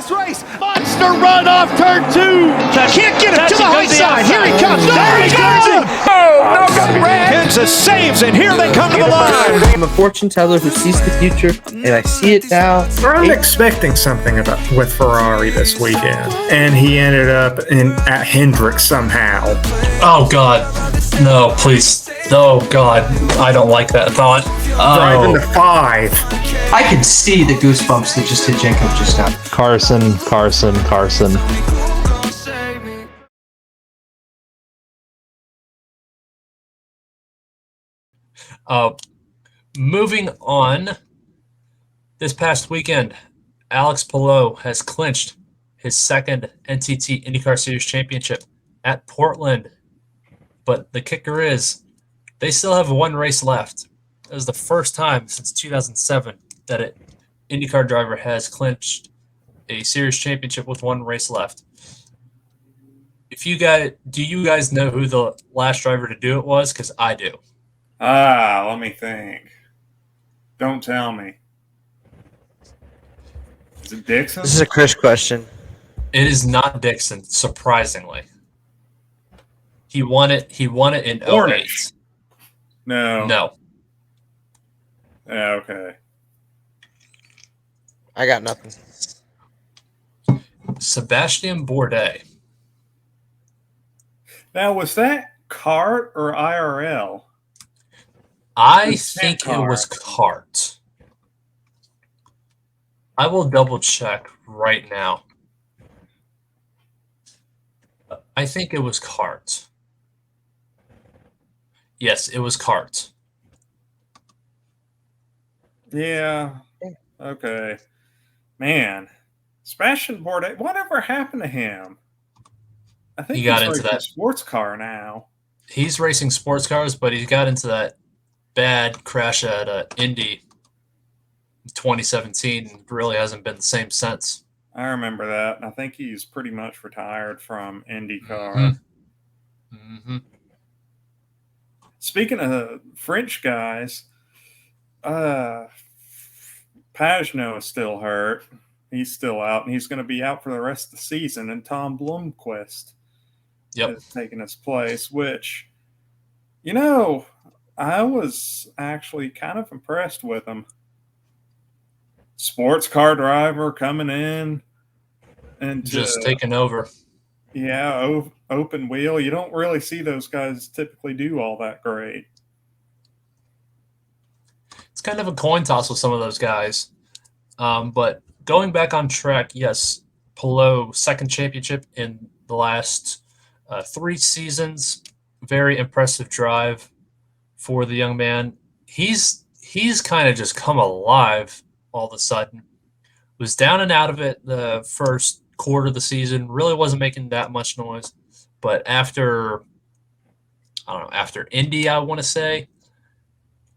this race. Monster run off turn 2. Can't get it to the high side. Here he comes. There he goes. Oh, no, Kansas saves, and here they come to the line. I'm a fortune teller who sees the future, and I see it now. I'm expecting something with Ferrari this weekend, and he ended up at Hendrick somehow. Oh, God. No, please. Oh, God. I don't like that thought. Driving to 5. I can see the goosebumps that just hit Jacob just now. Carson. Moving on, this past weekend, Alex Palou has clinched his second NTT IndyCar Series Championship at Portland. But the kicker is, they still have one race left. It was the first time since 2007 that an IndyCar driver has clinched a series championship with one race left. Do you guys know who the last driver to do it was? Because I do. Let me think. Don't tell me. Is it Dixon? This is a Chris question. It is not Dixon, surprisingly. He won it in 08. No. Yeah, okay. I got nothing. Sebastian Bourdais. Now, was that CART or IRL? I think it was CART. I will double check right now. I think it was CART. Yes, it was CART. Yeah. Okay. Man, Sebastian Bourdais, whatever happened to him? I think he got he's into that sports car now. He's racing sports cars, but he got into that bad crash at Indy in 2017 and really hasn't been the same since. I remember that. And I think he's pretty much retired from IndyCar. Mm-hmm. Mm-hmm. Speaking of French guys, Pagenaud is still hurt. He's still out, and he's going to be out for the rest of the season. And Tom Blomqvist is taking his place, which, I was actually kind of impressed with him. Sports car driver coming in and just taking over. Yeah, open wheel. You don't really see those guys typically do all that great. It's kind of a coin toss with some of those guys. But going back on track, yes, Palou, second championship in the last 3 seasons. Very impressive drive for the young man. He's kind of just come alive all of a sudden. Was down and out of it the first quarter of the season. Really wasn't making that much noise. But after Indy, I want to say,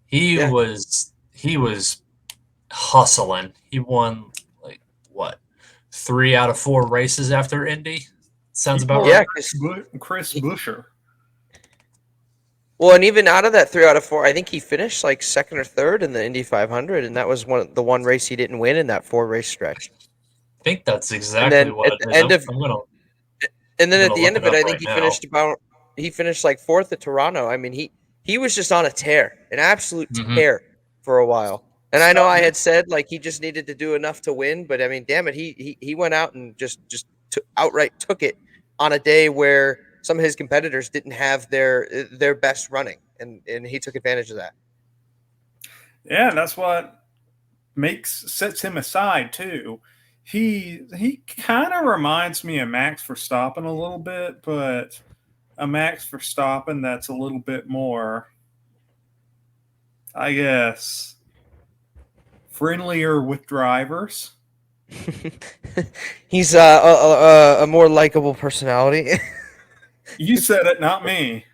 he was hustling. He won 3 out of 4 races after Indy. Sounds about right. Yeah, Chris Buescher. Well, and even out of that 3 out of 4, I think he finished second or third in the Indy 500, and that was the one race he didn't win in that 4-race stretch. I think that's exactly what it is. And then at the end of it, I think he finished 4th at Toronto. I mean, he was just on a tear, an absolute tear for a while. And I know I had said he just needed to do enough to win, but I mean, damn it, he went out and just outright took it on a day where some of his competitors didn't have their best running, and he took advantage of that. Yeah, that's what sets him aside too. He kind of reminds me of Max Verstappen a little bit, but a Max Verstappen that's a little bit more, I guess, friendlier with drivers. He's a more likable personality. You said it, not me.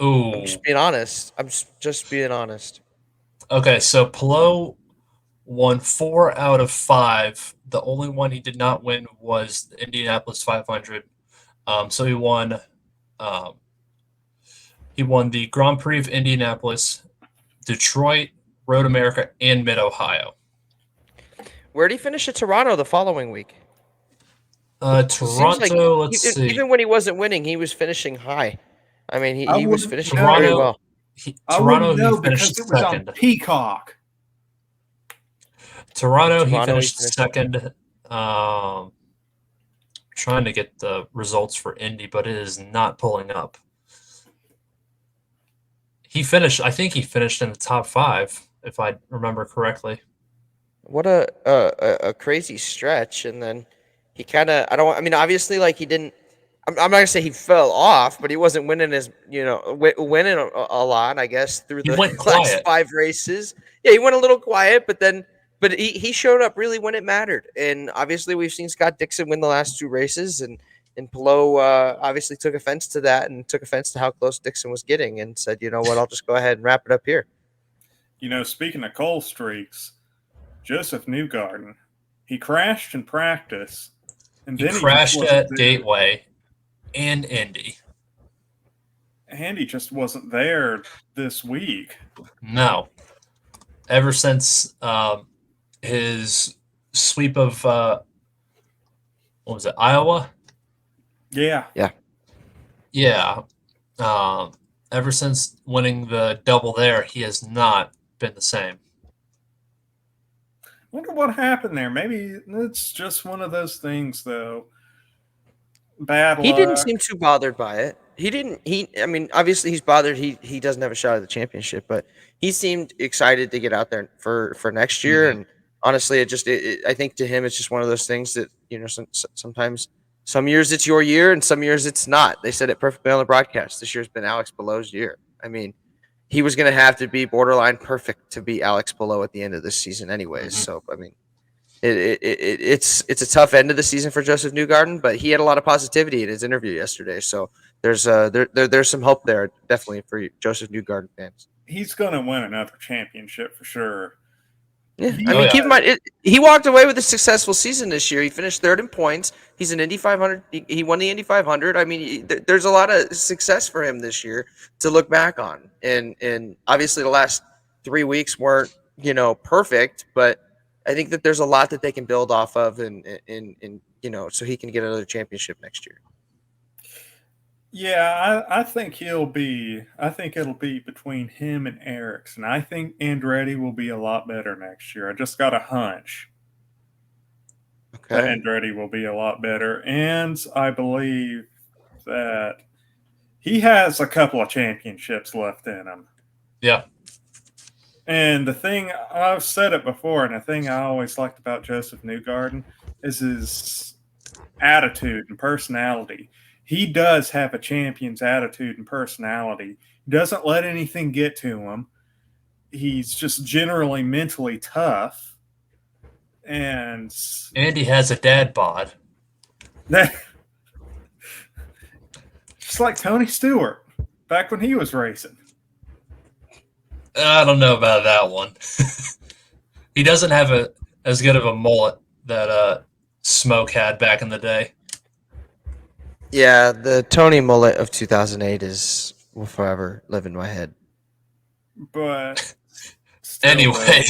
Ooh. I'm just being honest. Just being honest. Okay, so Palou won 4 out of 5. The only one he did not win was the Indianapolis 500. So he won the Grand Prix of Indianapolis, Detroit, Road America, and Mid-Ohio. Where did he finish at Toronto the following week? Toronto, let's see. Even when he wasn't winning, he was finishing high. I mean, he was finishing Toronto, very well. Toronto, know he finished because it was second. on Peacock. Toronto, he Toronto, finished second. Trying to get the results for Indy, but it is not pulling up. I think he finished in the top 5, if I remember correctly. What a crazy stretch, and then he kind of obviously like he didn't. I'm not gonna say he fell off, but he wasn't winning winning a lot. I guess through the last 5 races. Yeah, he went a little quiet, but he showed up really when it mattered. And obviously, we've seen Scott Dixon win the last 2 races, and Palou obviously took offense to that and took offense to how close Dixon was getting, and said, "You know what? I'll just go ahead and wrap it up here." Speaking of cold streaks, Joseph Newgarden, he crashed in practice, and then he crashed at Gateway and Indy. And he just wasn't there this week. No. Ever since his sweep of what was it, Iowa? Yeah. Ever since winning the double there, he has not been the same. Wonder what happened there. Maybe it's just one of those things, though. Bad luck. He didn't seem too bothered by it. Obviously he's bothered. He doesn't have a shot at the championship, but he seemed excited to get out there for next year. Mm-hmm. And honestly, I think to him, it's just one of those things that, sometimes some years it's your year and some years it's not. They said it perfectly on the broadcast. This year's been Alex Palou's year. I mean, he was going to have to be borderline perfect to be Alex Palou at the end of this season anyways. Mm-hmm. So, I mean, it's a tough end of the season for Joseph Newgarden, but he had a lot of positivity in his interview yesterday. So there's some hope there, definitely, for Joseph Newgarden fans. He's going to win another championship for sure. Yeah, keep in mind, he walked away with a successful season this year. He finished 3rd in points. He's an Indy 500. He won the Indy 500. I mean, there's a lot of success for him this year to look back on. And obviously the last 3 weeks weren't, perfect, but I think that there's a lot that they can build off of and so he can get another championship next year. Yeah, I think it'll be between him and Ericsson. I think Andretti will be a lot better next year. I just got a hunch. Okay. That Andretti will be a lot better. And I believe that he has a couple of championships left in him. Yeah. And the thing, I've said it before, and the thing I always liked about Joseph Newgarden is his attitude and personality. He does have a champion's attitude and personality. He doesn't let anything get to him. He's just generally mentally tough. And he has a dad bod. Just like Tony Stewart back when he was racing. I don't know about that one. He doesn't have as good of a mullet that Smoke had back in the day. Yeah, the Tony mullet of 2008 will forever live in my head. But anyway,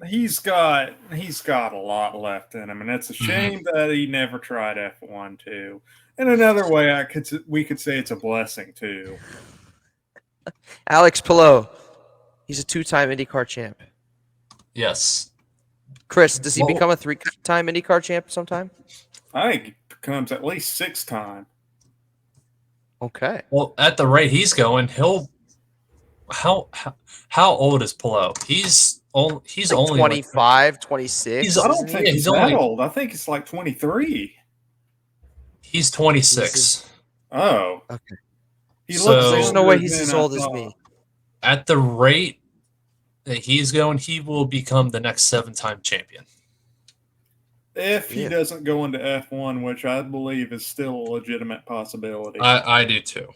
he's got a lot left in him, and it's a shame that he never tried F1 too. And another way we could say it's a blessing too. Alex Palou, he's a 2-time IndyCar champ. Yes. Chris, does he become a 3-time IndyCar champ sometime? I think he becomes at least 6-time. Okay. Well, at the rate he's going, he'll. How old is Palou? He's like only 25, 26. I don't think he's that old. I think it's like 23. He's 26. Oh. Okay. There's no way he's as old as me. At the rate that he's going, he will become the next 7-time champion. If he doesn't go into F1, which I believe is still a legitimate possibility. I do too.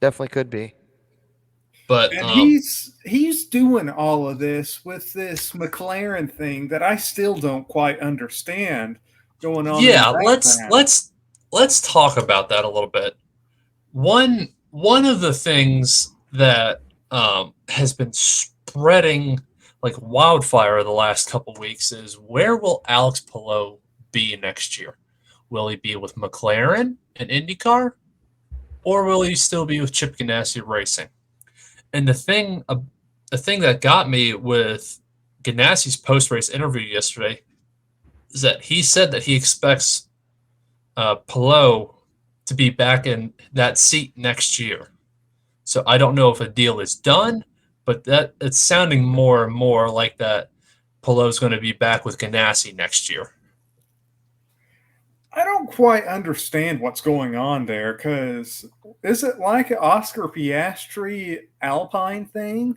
Definitely could be. But and he's doing all of this with this McLaren thing that I still don't quite understand going on. Yeah, let's talk about that a little bit. One of the things that has been spreading like wildfire the last couple weeks is where will Alex Palou be next year? Will he be with McLaren and IndyCar, or will he still be with Chip Ganassi Racing? And the thing that got me with Ganassi's post-race interview yesterday is that he said that he expects Palou to be back in that seat next year. So I don't know if a deal is done, but that it's sounding more and more like that Palou's going to be back with Ganassi next year. I don't quite understand what's going on there, because is it like an Oscar Piastri Alpine thing?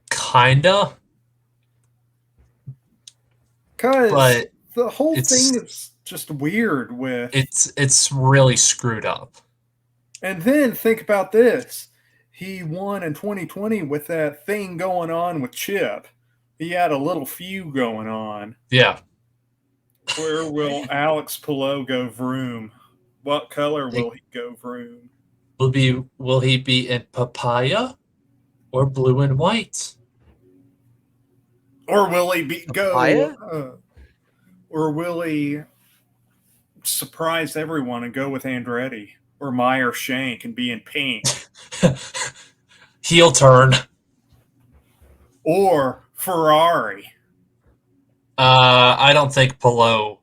Kinda. Because But the whole thing is just weird with... It's really screwed up. And then think about this. He won in 2020 with that thing going on with Chip. He had a little feud going on. Yeah. Where will Alex Palou go vroom? What color will he go vroom? Will he be in papaya or blue and white? Or will he Papaya? Or will he surprise everyone and go with Andretti or Meyer Shank and be in pink? Heel turn. Or Ferrari. I don't think Palou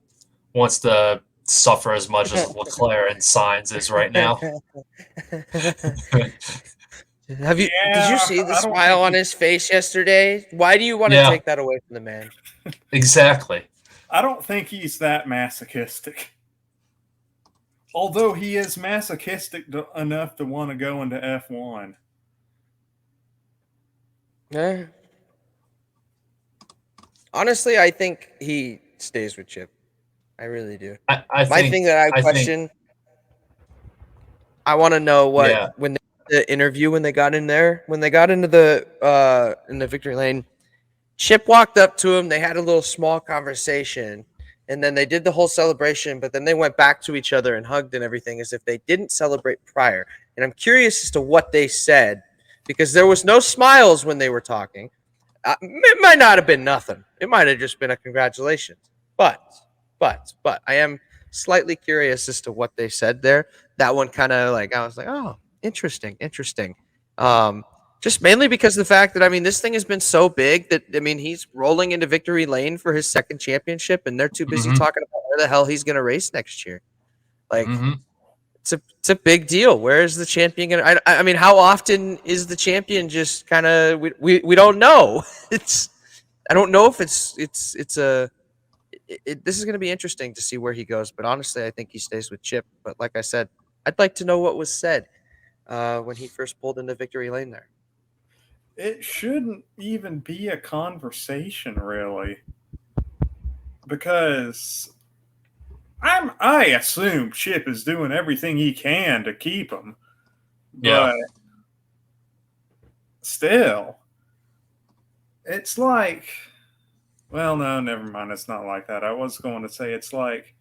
wants to suffer as much as McLaren Sainz is right now. Did you see the smile on his face yesterday? Why do you want to take that away from the man? Exactly. I don't think he's that masochistic. Although he is masochistic enough to want to go into F1. Yeah. Honestly, I think he stays with Chip. I really do. I want to know what when the interview when they got into the in the victory lane, Chip walked up to him. They had a little small conversation, and then they did the whole celebration. But then they went back to each other and hugged and everything as if they didn't celebrate prior. And I'm curious as to what they said because there was no smiles when they were talking. It might not have been nothing. It might have just been a congratulations. But I am slightly curious as to what they said there. That one kind of like I was like, oh, interesting. Just mainly because of the fact that this thing has been so big that he's rolling into victory lane for his second championship, and they're too busy talking about where the hell he's going to race next year. Like it's a big deal. Where is the champion going to? I mean, how often is the champion just kind of? We don't know. I don't know if this is going to be interesting to see where he goes. But honestly, I think he stays with Chip. But like I said, I'd like to know what was said when he first pulled into victory lane there. It shouldn't even be a conversation, really, because I assume Chip is doing everything he can to keep him. But still, it's like, well, no, never mind. It's not like that. I was going to say it's like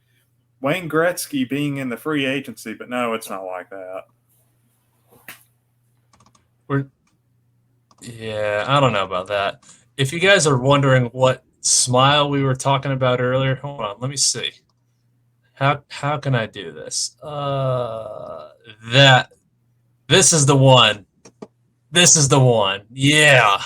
Wayne Gretzky being in the free agency, but no, it's not like that. I don't know about that. If you guys are wondering what smile we were talking about earlier, hold on, let me see. How can I do this? This is the one. This is the one. Yeah.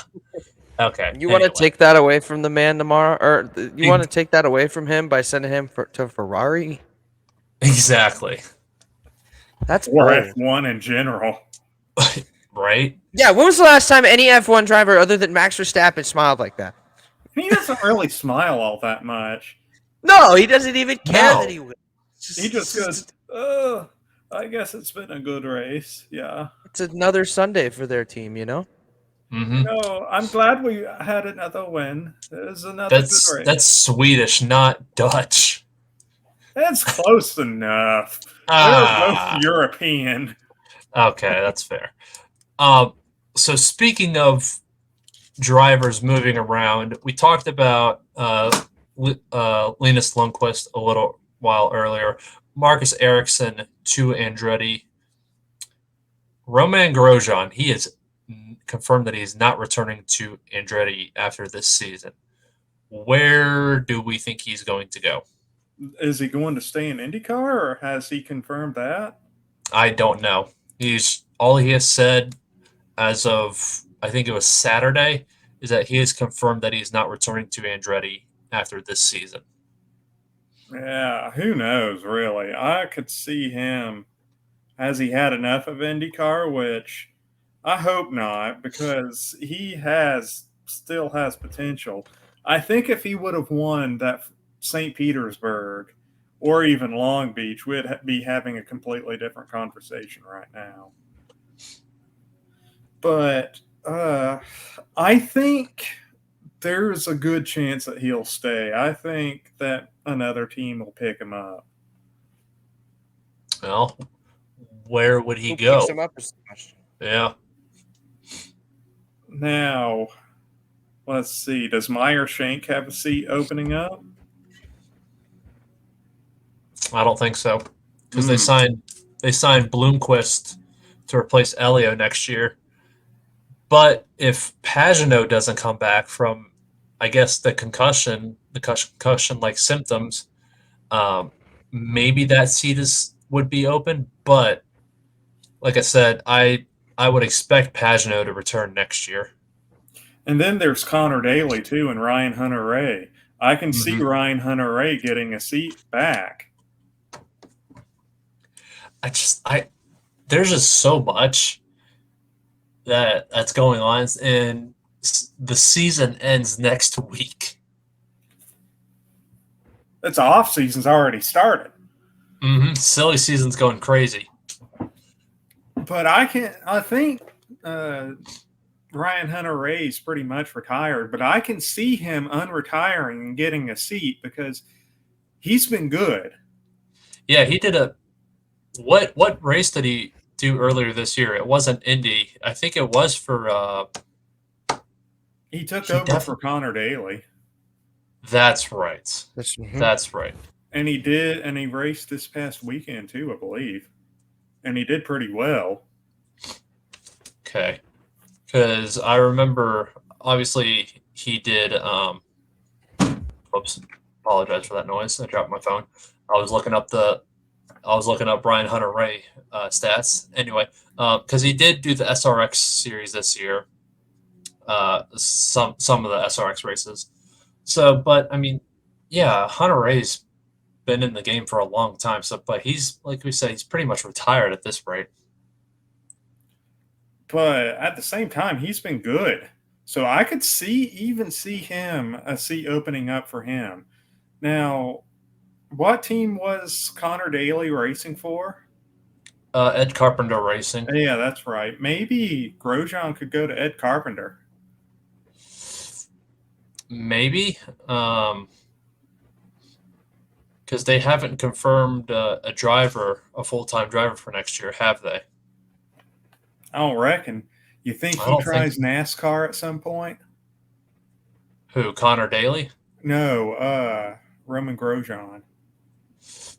Okay. You want to take that away from the man tomorrow, or you want to take that away from him by sending him to Ferrari? Exactly. Or F1 in general. Right? Yeah, when was the last time any F1 driver other than Max Verstappen smiled like that? He doesn't really smile all that much. No, he doesn't even care that he would. He just goes, I guess it's been a good race. Yeah. It's another Sunday for their team, you know? Mm-hmm. No, I'm glad we had another win. It was another good race. That's Swedish, not Dutch. That's close enough. They're both European. Okay, that's fair. So speaking of drivers moving around, we talked about Linus Lundqvist a little while earlier. Marcus Ericsson to Andretti. Roman Grosjean, he is confirmed that he's not returning to Andretti after this season. Where do we think he's going to go? Is he going to stay in IndyCar, or has he confirmed that? I don't know. All he has said as of, I think it was Saturday, is that he has confirmed that he's not returning to Andretti after this season. Yeah, who knows, really? I could see him. Has he had enough of IndyCar? Which I hope not, because he still has potential. I think if he would have won that St. Petersburg or even Long Beach, we'd be having a completely different conversation right now. But I think there's a good chance that he'll stay. I think that another team will pick him up. Well, where would he Who go? picks him up is the question. Yeah. Now, let's see. Does Meyer Shank have a seat opening up? I don't think so, because they signed Bloomquist to replace Elio next year. But if Pagano doesn't come back from, I guess, the concussion-like symptoms, maybe that seat would be open. But like I said, I would expect Pagano to return next year. And then there's Connor Daly too, and Ryan Hunter-Ray. I can see Ryan Hunter-Ray getting a seat back. There's just so much that's going on, and the season ends next week. It's off season's already started. Silly season's going crazy. But I think Ryan Hunter-Ray's pretty much retired, but I can see him unretiring and getting a seat because he's been good. Yeah, he did what race did he do earlier this year? It wasn't Indy. I think it was for he took over for Connor Daly. That's right. That's right. And he raced this past weekend too, I believe. And he did pretty well. Okay. Because I remember, obviously, he did. Oops, apologize for that noise. I dropped my phone. I was looking up Brian Hunter-Ray stats. Anyway, because he did do the SRX series this year. Some of the SRX races. So, but I mean, yeah, Hunter-Ray's been in the game for a long time. So, but he's, like we said, he's pretty much retired at this rate. But at the same time, he's been good. So I could see him a seat opening up for him. Now, what team was Connor Daly racing for? Ed Carpenter Racing. Yeah, that's right. Maybe Grosjean could go to Ed Carpenter. Maybe. Because they haven't confirmed a full-time driver for next year, have they? I don't reckon. You think he tries NASCAR at some point? Who, Connor Daly? No, Roman Grosjean.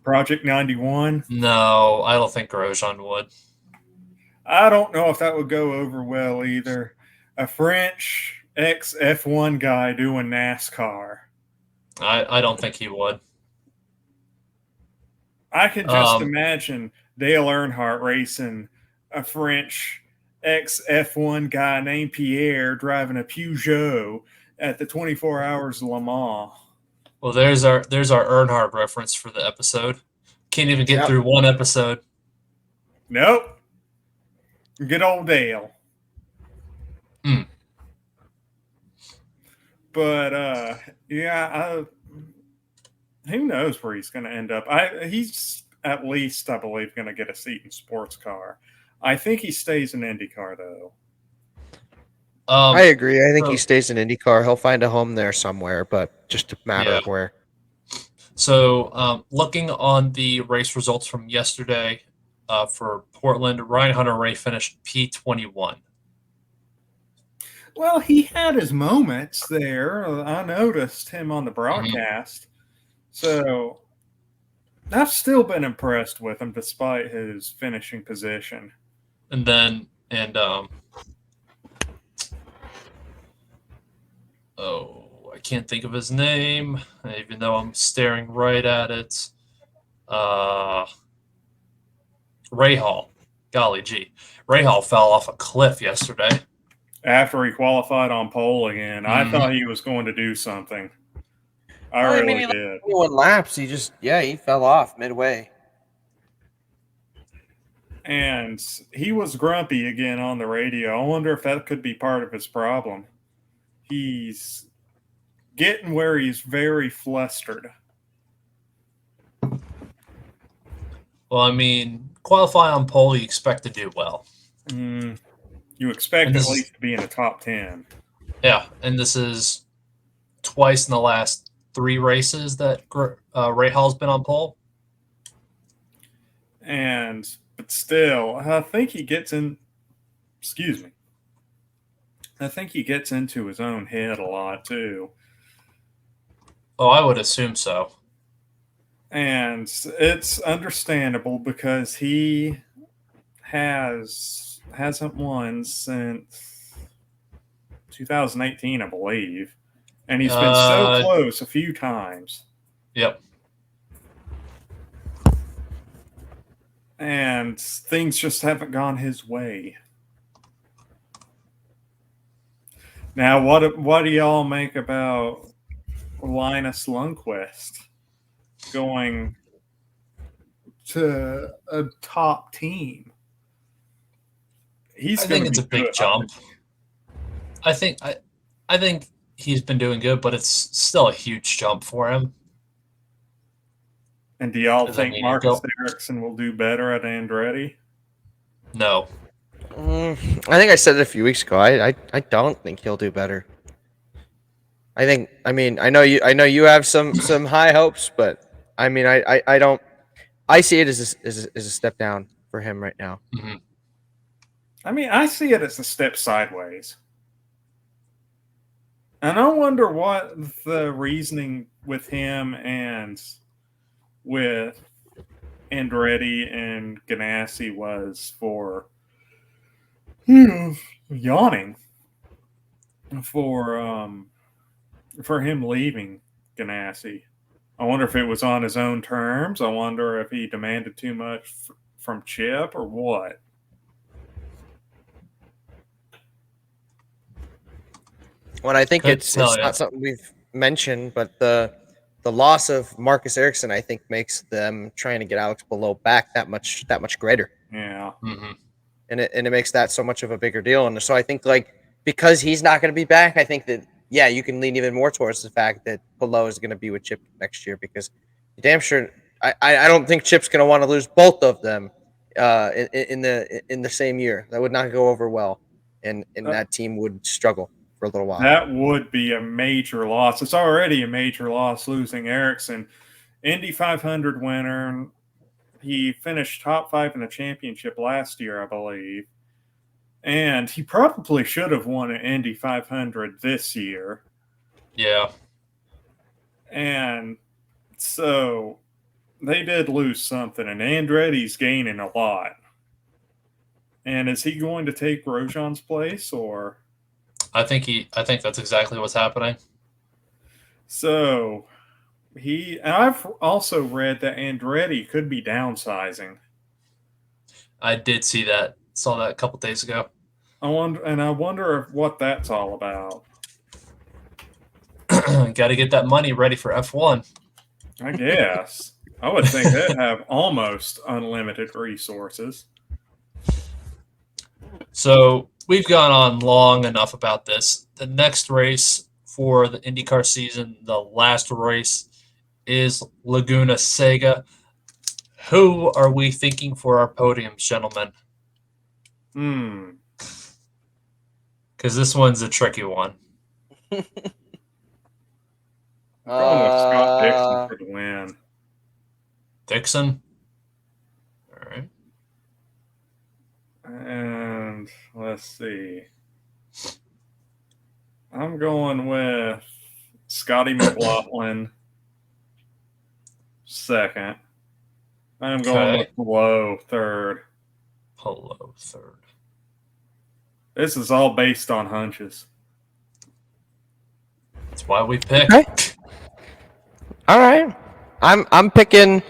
Project 91? No, I don't think Grosjean would. I don't know if that would go over well either. A French ex-F1 guy doing NASCAR. I don't think he would. I can just imagine Dale Earnhardt racing a French ex-F1 guy named Pierre driving a Peugeot at the 24 Hours of Le Mans. Well, there's our Earnhardt reference for the episode. Can't even get through one episode. Nope. Good old Dale. But who knows where he's going to end up? He's at least, I believe, going to get a seat in sports car. I think he stays in IndyCar, though. I agree. I think he stays in IndyCar. He'll find a home there somewhere, but just a matter of where. So, looking on the race results from yesterday for Portland, Ryan Hunter-Ray finished P21. Well, he had his moments there. I noticed him on the broadcast. So, I've still been impressed with him despite his finishing position. And then, I can't think of his name, even though I'm staring right at it. Rahal. Golly gee. Rahal fell off a cliff yesterday. After he qualified on pole again, I thought he was going to do something. I really did. 21 laps. He fell off midway. And he was grumpy again on the radio. I wonder if that could be part of his problem. He's getting where he's very flustered. Well, I mean, qualify on pole, you expect to do well. You expect at least to be in the top 10. Yeah, and this is twice in the last 3 races that Rahal's been on pole. But still, I think he gets in. Excuse me. I think he gets into his own head a lot too. Oh, I would assume so. And it's understandable because he hasn't won since 2018, I believe, and he's been so close a few times. Yep. And things just haven't gone his way. Now, what do y'all make about Linus Lundqvist going to a top team? I think it's a big jump. I think he's been doing good, but it's still a huge jump for him. And do y'all think Marcus Ericsson will do better at Andretti? No. I think I said it a few weeks ago. I don't think he'll do better. I know you have some high hopes, but I mean I don't. I see it as a step down for him right now. Mm-hmm. I mean, I see it as a step sideways. And I wonder what the reasoning with him and with Andretti and Ganassi was for yawning for him leaving Ganassi. I wonder if it was on his own terms. I wonder if he demanded too much from Chip or what. Well, I think it's not something we've mentioned, but the loss of Marcus Ericsson, I think, makes them trying to get Alex Palou back that much greater. Yeah. Mm-hmm. And it makes that so much of a bigger deal. And so I think, like, because he's not going to be back, I think that, yeah, you can lean even more towards the fact that Palou is going to be with Chip next year, because damn sure I don't think Chip's going to want to lose both of them in the same year. That would not go over well, and that team would struggle for a little while. That would be a major loss. It's already a major loss losing Ericsson. Indy 500 winner. He finished top 5 in the championship last year, I believe. And he probably should have won an Indy 500 this year. Yeah. And so they did lose something, and Andretti's gaining a lot. And is he going to take Grosjean's place, or? I think that's exactly what's happening. So I've also read that Andretti could be downsizing. I did see that. Saw that a couple days ago. I wonder what that's all about. Got to get that money ready for F1. I guess. I would think they'd have almost unlimited resources. So we've gone on long enough about this. The next race for the IndyCar season, the last race, is Laguna Seca. Who are we thinking for our podiums, gentlemen? Because this one's a tricky one. I'm going with Scott Dixon for the win. Dixon? All right. And let's see. I'm going with Scotty McLaughlin second. I'm going with Palou third. Palou third. This is all based on hunches. That's why we pick. Okay. All right. I'm picking.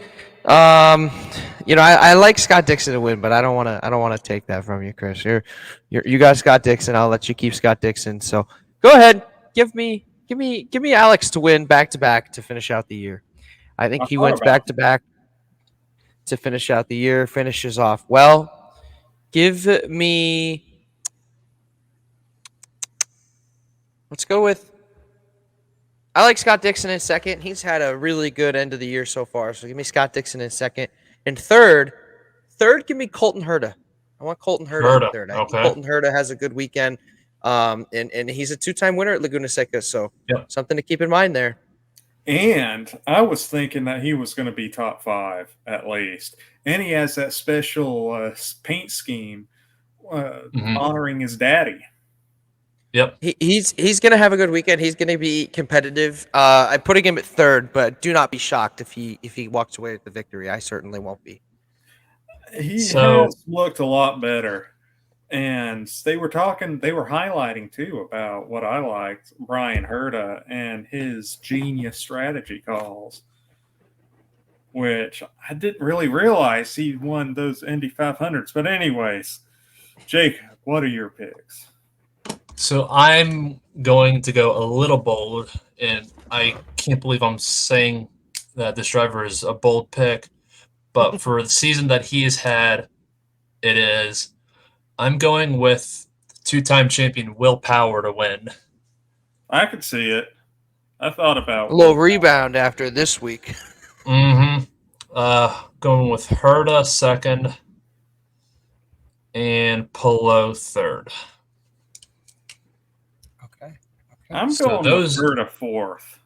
I like Scott Dixon to win, but I don't want to take that from you, Chris. You got Scott Dixon. I'll let you keep Scott Dixon. So go ahead. Give me Alex to win back to back to finish out the year. I think he wins back to back to finish out the year. Finishes off well. Give me. Let's go with. I like Scott Dixon in second. He's had a really good end of the year so far. So give me Scott Dixon in second. And third, give me Colton Herta. I want Colton Herta in third. I think Colton Herta has a good weekend. And he's a two-time winner at Laguna Seca. So something to keep in mind there. And I was thinking that he was going to be top 5 at least. And he has that special paint scheme honoring his daddy. Yep. He's going to have a good weekend. He's going to be competitive. I'm putting him at third, but do not be shocked if he walks away with the victory. I certainly won't be. He has looked a lot better. And they were highlighting too about what I liked, Brian Herta and his genius strategy calls, which I didn't really realize he won those Indy 500s. But anyways, Jake, what are your picks? So I'm going to go a little bold, and I can't believe I'm saying that this driver is a bold pick, but for the season that he has had, it is. I'm going with two-time champion Will Power to win. I could see it. I thought about a little rebound after this week. Mm-hmm. Going with Herta second and Palou third. Okay. I'm going with Herta fourth.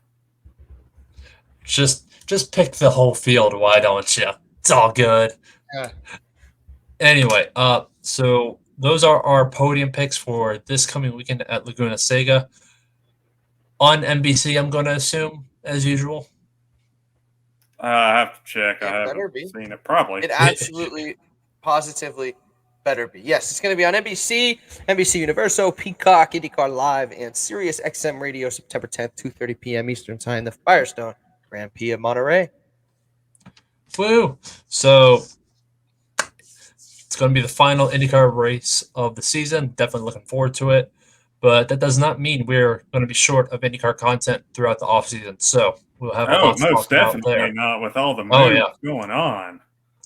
Just pick the whole field. Why don't you? It's all good. Yeah. Anyway, so those are our podium picks for this coming weekend at Laguna Seca. On NBC, I'm going to assume, as usual. I have to check. I haven't seen it. Probably. It absolutely, positively better be. Yes, it's going to be on NBC, NBC Universo, Peacock, IndyCar Live, and Sirius XM Radio, September 10th, 2:30 p.m. Eastern Time, the Firestone Grand Prix of Monterey. Woo! So it's going to be the final IndyCar race of the season. Definitely looking forward to it. But that does not mean we're going to be short of IndyCar content throughout the offseason. So we'll have a lot to talk about there. Not with all the moves going on.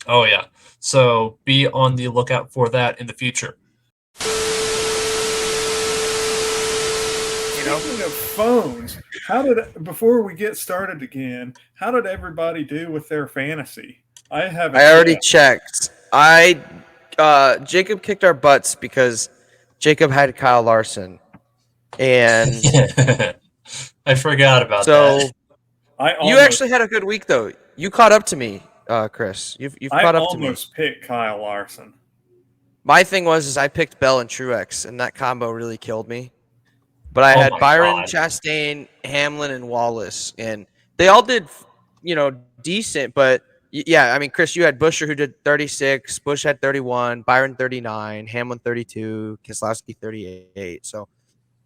Oh, yeah. So be on the lookout for that in the future. Speaking of phones, before we get started again, how did everybody do with their fantasy? I already checked. Jacob kicked our butts because Jacob had Kyle Larson, and I forgot about that. You actually had a good week, though. You caught up to me, Chris. You've caught up to me. I almost picked Kyle Larson. My thing was I picked Bell and Truex, and that combo really killed me. But I had Byron, Chastain, Hamlin, and Wallace, and they all did, decent. But yeah, I mean, Chris, you had Buescher who did 36, Busch had 31, Byron 39, Hamlin 32, Keselowski 38. So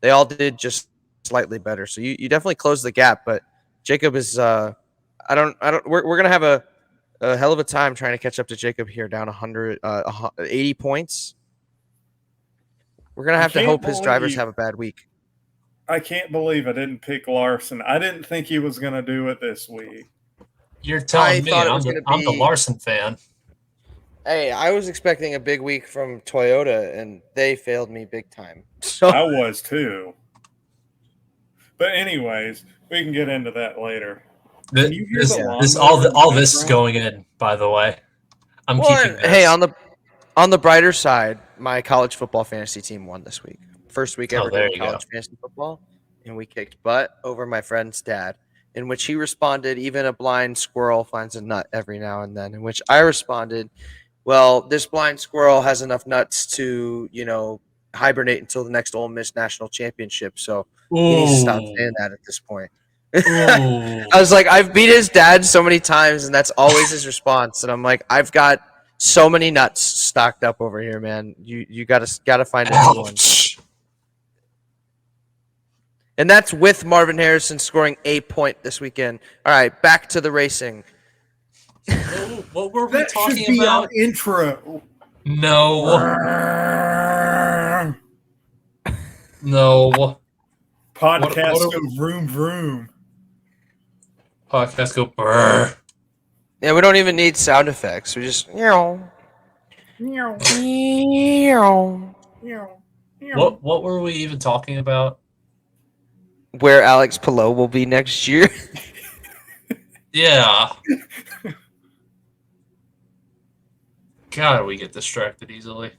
they all did just slightly better. So you definitely closed the gap. But Jacob is, we're gonna have a hell of a time trying to catch up to Jacob here, down 80 points. We're gonna have to hope his drivers have a bad week. I can't believe I didn't pick Larson. I didn't think he was going to do it this week. You're telling me I'm the Larson fan. Hey, I was expecting a big week from Toyota, and they failed me big time. So I was too. But anyways, we can get into that later. All this is going in, by the way. I'm keeping this. Hey, on the brighter side, my college football fantasy team won this week. First week ever doing college fantasy football, and we kicked butt over my friend's dad, in which he responded, even a blind squirrel finds a nut every now and then, in which I responded, well, this blind squirrel has enough nuts to, hibernate until the next Ole Miss national championship, so he needs to stop saying that at this point. I was like, I've beat his dad so many times, and that's always his response, and I'm like, I've got so many nuts stocked up over here, man. You gotta find a new one. And that's with Marvin Harrison scoring a point this weekend. All right, back to the racing. What were we That should talking be about? our intro. No. No. Podcast What go vroom vroom. Podcast go brr. Yeah, we don't even need sound effects. We just What were we even talking about? where Alex Palou will be next year. Yeah. God, we get distracted easily.